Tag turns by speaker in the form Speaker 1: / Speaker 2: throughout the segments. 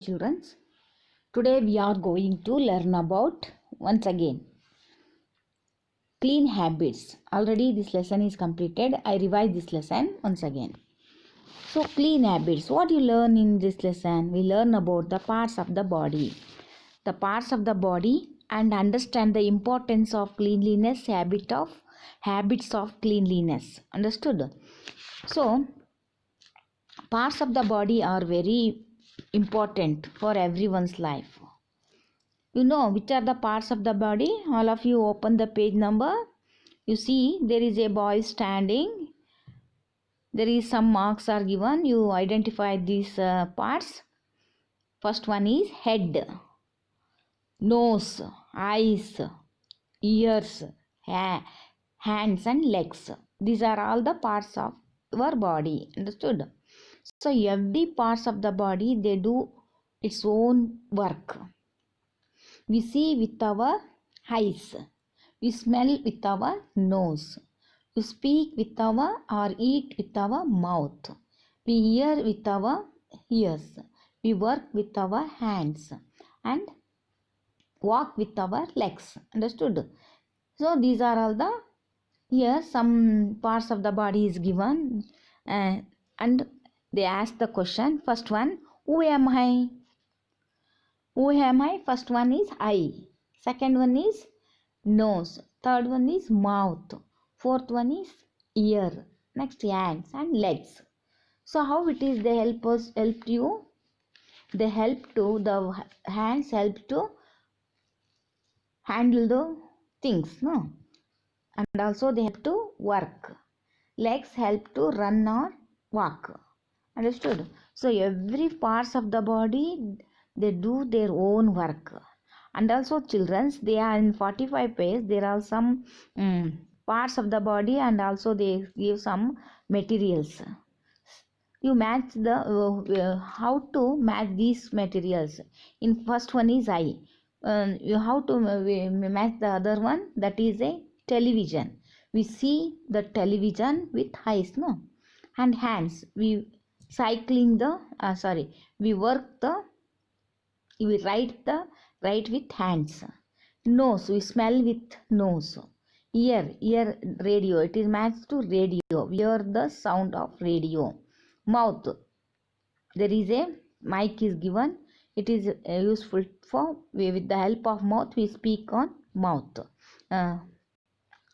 Speaker 1: children. Today we are going to learn about once again clean habits. Already this lesson is completed. I revise this lesson once again. So clean habits. What you learn in this lesson? We learn about the parts of the body. The parts of the body and understand the importance of cleanliness, habits of cleanliness. Understood? So parts of the body are very important for everyone's life. You know which are the parts of the body? All of you open the page number. You see there is a boy standing. There is some marks are given. You identify these parts. First one is head, nose, eyes, ears, hands and legs. These are all the parts of your body. Understood? So every parts of the body, they do its own work. We see with our eyes. We smell with our nose. We speak with our or eat with our mouth. We hear with our ears. We work with our hands and walk with our legs. Understood? So these are all the, here some parts of the body is given and they ask the question. First one, who am I? Who am I? First one is eye. Second one is nose. Third one is mouth. Fourth one is ear. Next hands and legs. So how it is they help you? They help to, the hands help to handle the things, no? And also they help to work. Legs help to run or walk. Understood? So every parts of the body, they do their own work. And also children's, they are in 45 pages. There are some parts of the body and also they give some materials. You match the how to match these materials. In first one is eye. How to match the other one? That is a television. We see the television with eyes, no? And hands. We cycling the we work the, we write with hands. Nose, we smell with nose. Ear radio, it is matched to radio. We hear the sound of radio. Mouth, there is a mic is given. It is useful for, with the help of mouth we speak on mouth.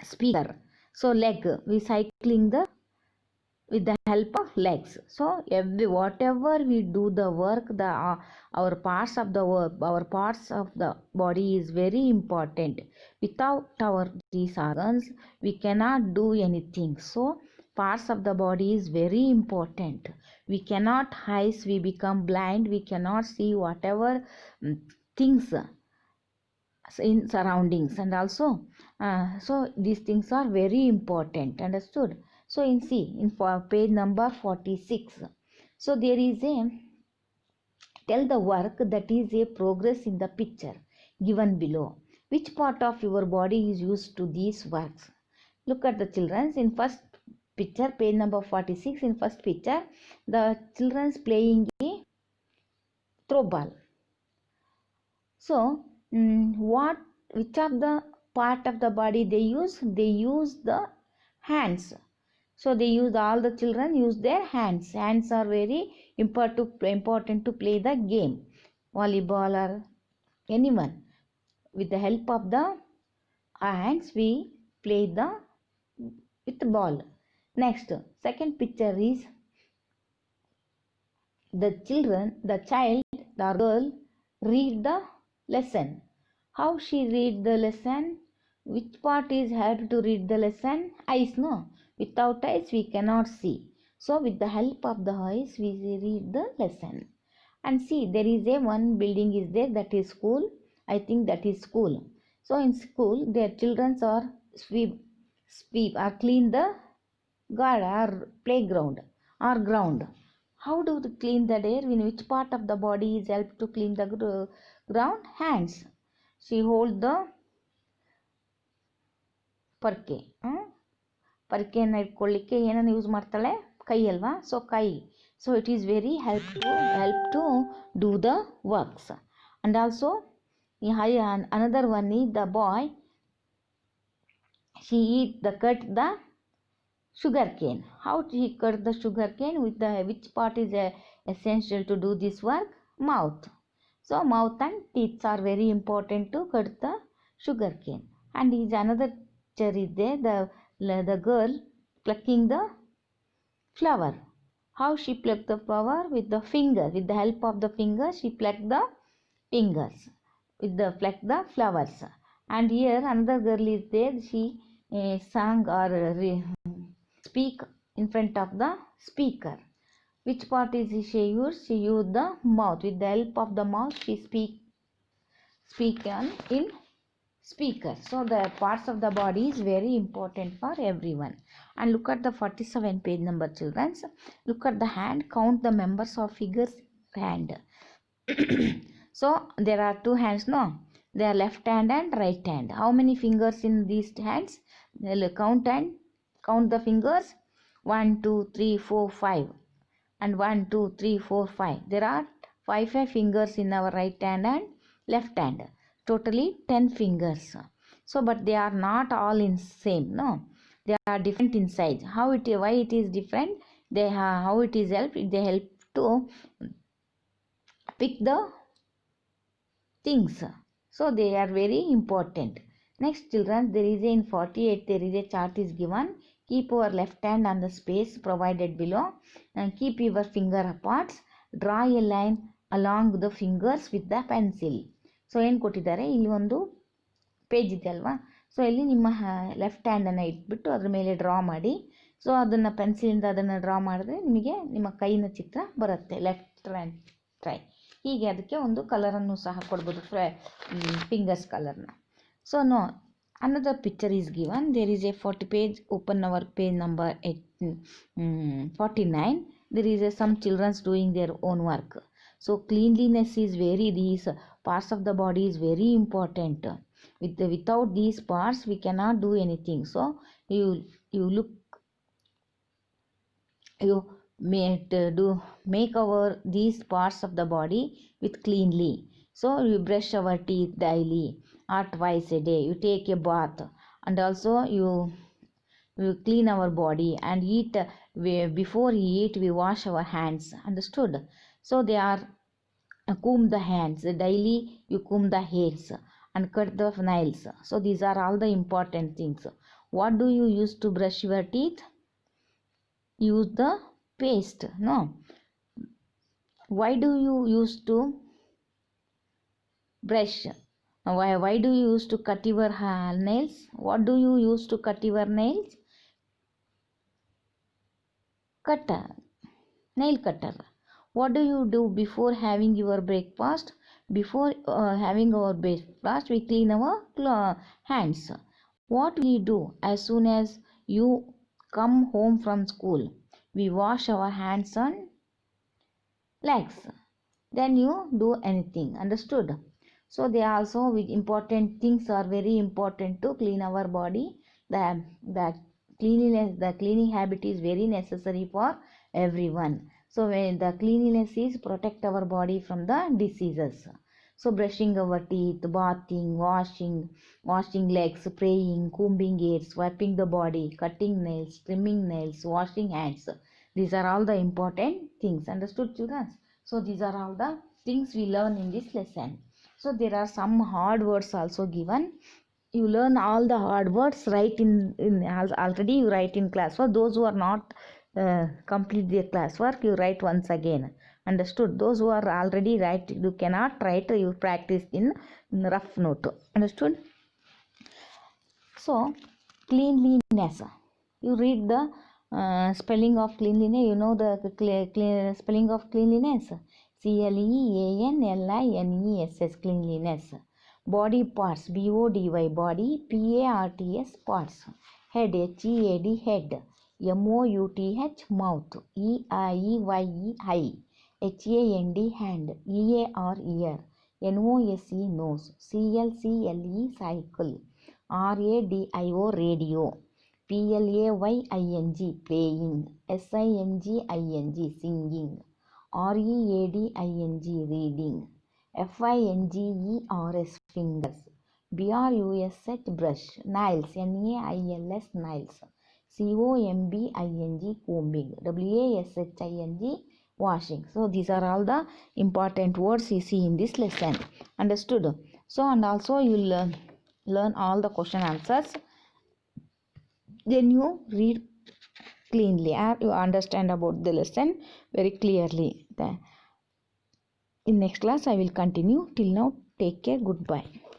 Speaker 1: Speaker. So leg, we cycling the with the help of legs. So whatever we do the work, the our parts of the work, our parts of the body is very important. Without our these organs we cannot do anything. So parts of the body is very important. We cannot eyes, we become blind, we cannot see whatever things in surroundings. And also so these things are very important. Understood? So in page number 46, so there is a, tell the work that is a progress in the picture given below. Which part of your body is used to these works? Look at the children. In first picture, page number 46, in first picture, the children's playing a throw ball. So which of the part of the body they use? They use the hands. So they use, all the children use their hands. Hands are very important to play the game. Volleyball or anyone. With the help of the hands we play with the ball. Next, second picture is the child, the girl read the lesson. How she read the lesson? Which part is help to read the lesson? Eyes, no? Without eyes we cannot see. So with the help of the eyes we read the lesson. And see, there is a one building is there, that is school. I think that is school. So in school their children are sweep or clean the garden or playground or ground. How do they clean the air? In which part of the body is helped to clean the ground? Hands. She hold the ಪರ್ಕೆ ಪರ್ಕೆಯನ್ನು ಇಟ್ಕೊಳ್ಳಿಕ್ಕೆ ಏನನ್ನು use ಮಾಡ್ತಾಳೆ? ಕೈ ಅಲ್ವಾ? So ಕೈ. So it is very help to do the works. And also another one is the boy, she cut the sugar cane. How he cut the sugar cane? With the which part is essential to do this work? Mouth. So mouth and teeth are very important to cut the sugar cane. And is another picture is there, the girl plucking the flower. How she plucked the flower? With the finger. With the help of the finger, she plucked the fingers. Plucked the flowers. And here another girl is there. She sang or speak in front of the speaker. Which part is she used? She used the mouth. With the help of the mouth, she speak in speaker. So the parts of the body is very important for everyone. And look at the 47 page number, children. Look at the hand. Count the members of figures hand. So there are two hands, no? They are left hand and right hand. How many fingers in these hands? Count the fingers. 1, 2, 3, 4, 5. And 1, 2, 3, 4, 5. There are 5 fingers in our right hand and left hand. Totally 10 fingers. So but they are not all in same, no? They are different in size. Why it is different? How it is help? They help to pick the things. So they are very important. Next, children, there is in 48 there is a chart is given. Keep your left hand on the space provided below and keep your finger apart. Draw a line along the fingers with the pencil. So ಏನು ಕೊಟ್ಟಿದ್ದಾರೆ, ಇಲ್ಲಿ ಒಂದು page ಇದೆ ಅಲ್ವಾ. So ಇಲ್ಲಿ ನಿಮ್ಮ left ಹ್ಯಾಂಡನ್ನು ಇಟ್ಬಿಟ್ಟು ಅದ್ರ ಮೇಲೆ ಡ್ರಾ ಮಾಡಿ. ಸೊ ಅದನ್ನು ಪೆನ್ಸಿಲಿಂದ ಅದನ್ನು ಡ್ರಾ ಮಾಡಿದ್ರೆ ನಿಮಗೆ ನಿಮ್ಮ ಕೈನ ಚಿತ್ರ ಬರುತ್ತೆ. Left hand try. ಹೀಗೆ ಅದಕ್ಕೆ ಒಂದು ಕಲರನ್ನು ಸಹ ಕೊಡ್ಬೋದು, ಫಿಂಗರ್ಸ್ ಕಲರ್ನ. So no, another picture is given. There is a 40 page. Open our page number 49. There is some children doing their own work. So cleanliness is these parts of the body is very important. Without these parts we cannot do anything. So you make these parts of the body with cleanly. So you brush our teeth daily or twice a day. You take a bath, and also you clean our body and eat. Before we eat, we wash our hands. Understood? So they are comb the hands daily. You comb the hairs and cut the nails. So these are all the important things. What do you use to brush your teeth? Use the paste, no? Why do you use to brush? Why do you use to cut your nails? What do you use to cut your nails? Cutter, nail cutter. What do you do before having your breakfast? Before having our breakfast, we clean our hands. What we do as soon as you come home from school? We wash our hands and legs. Then you do anything. Understood? So they also with important things are very important to clean our body. The cleanliness, the cleaning habit is very necessary for everyone. So when the cleanliness is protect our body from the diseases. So brushing our teeth, bathing, washing legs, praying, combing hairs, wiping the body, cutting nails, trimming nails, washing hands. These are all the important things. Understood, children? So these are all the things we learn in this lesson. So there are some hard words also given. You learn all the hard words, write in already you write in class. For those who are not complete their classwork, you write once again. Understood? Those who are already write, you cannot write, you practice in rough note. Understood? So cleanliness, you read the spelling of cleanliness. You know the spelling of cleanliness. CLEANLINESS, cleanliness. Body parts, BODY, body. PARTS, parts. Head, HEAD, head. MOUTH, mouth. EIE, eye. HAND, hand. EAR, ear. NOSE, nose. CLE, cycle. RADIO, radio. PLAYING, playing. SINGING, singing. READING, reading. FINGERS, fingers. BRUSH, brush. Nails, NAILS, nails. COMBING, combing. WASHING, washing. So these are all the important words you see in this lesson. Understood? So, and also you will learn all the question answers. Then you read cleanly and you understand about the lesson very clearly. In next class I will continue. Till now, take care. Goodbye.